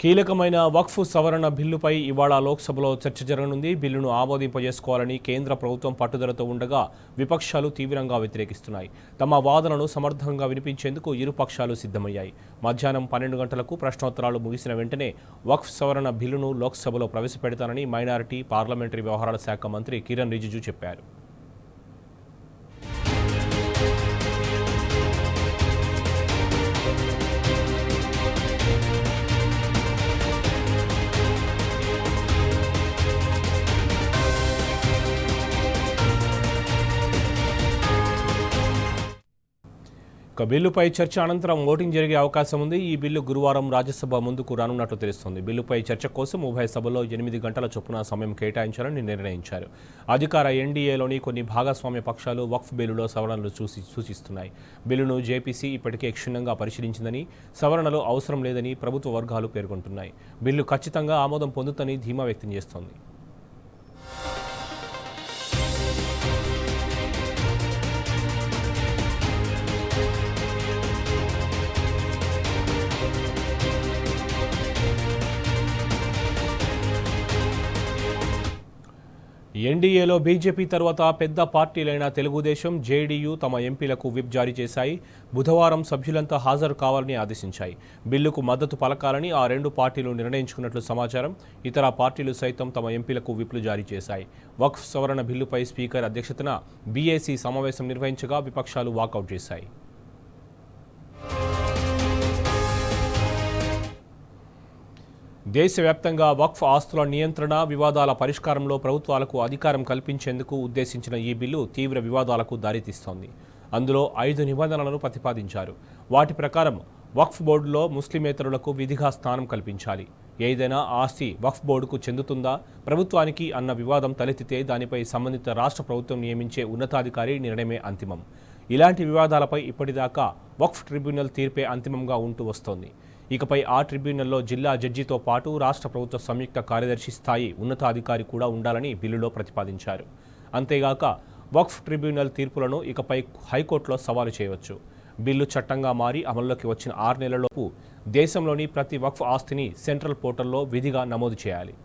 కీలకమైన వక్ఫ్ సవరణ బిల్లుపై ఇవాళ లోక్సభలో చర్చ జరగనుంది. బిల్లును ఆమోదింపజేసుకోవాలని కేంద్ర ప్రభుత్వం పట్టుదలతో ఉండగా విపక్షాలు తీవ్రంగా వ్యతిరేకిస్తున్నాయి. తమ వాదనను సమర్థంగా వినిపించేందుకు ఇరు పక్షాలు సిద్ధమయ్యాయి. మధ్యాహ్నం 12 గంటలకు ప్రశ్నోత్తరాలు ముగిసిన వెంటనే వక్ఫ్ సవరణ బిల్లును లోక్సభలో ప్రవేశపెడతానని మైనారిటీ, పార్లమెంటరీ వ్యవహారాల శాఖ మంత్రి కిరణ్ రిజిజు చెప్పారు. బిల్లుపై చర్చ అనంతరం ఓటింగ్ జరిగే అవకాశం ఉంది. ఈ బిల్లు గురువారం రాజ్యసభ ముందుకు రానున్నట్లు తెలుస్తోంది. బిల్లుపై చర్చ కోసం ఉభయ సభల్లో 8 గంటల చొప్పున సమయం కేటాయించాలని నిర్ణయించారు. అధికార ఎన్డీఏలోని కొన్ని భాగస్వామ్య పక్షాలు వక్ఫ్ బిల్లులో సవరణలు సూచిస్తున్నాయి. బిల్లును జేపీసీ ఇప్పటికే క్షుణ్ణంగా పరిశీలించిందని, సవరణలు అవసరం లేదని ప్రభుత్వ వర్గాలు పేర్కొంటున్నాయి. బిల్లు ఖచ్చితంగా ఆమోదం పొందుతుందని ధీమా వ్యక్తం చేస్తోంది. ఎన్డీఏలో బీజేపీ తర్వాత పెద్ద పార్టీలైన తెలుగుదేశం, జేడీయూ తమ ఎంపీలకు విప్ జారీ చేశాయి. బుధవారం సభ్యులంతా హాజరు కావాలని ఆదేశించాయి. బిల్లుకు మద్దతు పలకాలని ఆ రెండు పార్టీలు నిర్ణయించుకున్నట్లు సమాచారం. ఇతర పార్టీలు సైతం తమ ఎంపీలకు విప్లు జారీ చేశాయి. వక్ఫ్ సవరణ బిల్లుపై స్పీకర్ అధ్యక్షతన బీఏసీ సమావేశం నిర్వహించగా విపక్షాలు వాకౌట్ చేశాయి. దేశవ్యాప్తంగా వక్ఫ్ ఆస్తుల నియంత్రణ, వివాదాల పరిష్కారంలో ప్రభుత్వాలకు అధికారం కల్పించేందుకు ఉద్దేశించిన ఈ బిల్లు తీవ్ర వివాదాలకు దారితీస్తోంది. అందులో 5 నిబంధనలను ప్రతిపాదించారు. వాటి ప్రకారం వక్ఫ్ బోర్డులో ముస్లిమేతరులకు విధిగా స్థానం కల్పించాలి. ఏదైనా ఆస్తి వక్ఫ్ బోర్డుకు చెందుతుందా, ప్రభుత్వానికి అన్న వివాదం తలెత్తితే దానిపై సంబంధిత రాష్ట్ర ప్రభుత్వం నియమించే ఉన్నతాధికారి నిర్ణయమే అంతిమం. ఇలాంటి వివాదాలపై ఇప్పటిదాకా వక్ఫ్ ట్రిబ్యునల్ తీర్పే అంతిమంగా ఉంటూ వస్తోంది. ఇకపై ఆ ట్రిబ్యునల్లో జిల్లా జడ్జితో పాటు రాష్ట్ర ప్రభుత్వ సంయుక్త కార్యదర్శి స్థాయి ఉన్నతాధికారి కూడా ఉండాలని బిల్లులో ప్రతిపాదించారు. అంతేగాక వక్ఫ్ ట్రిబ్యునల్ తీర్పులను ఇకపై హైకోర్టులో సవాలు చేయవచ్చు. బిల్లు చట్టంగా మారి అమల్లోకి వచ్చిన 6 నెలలలోపు దేశంలోని ప్రతి వక్ఫ్ ఆస్తిని సెంట్రల్ పోర్టల్లో విధిగా నమోదు చేయాలి.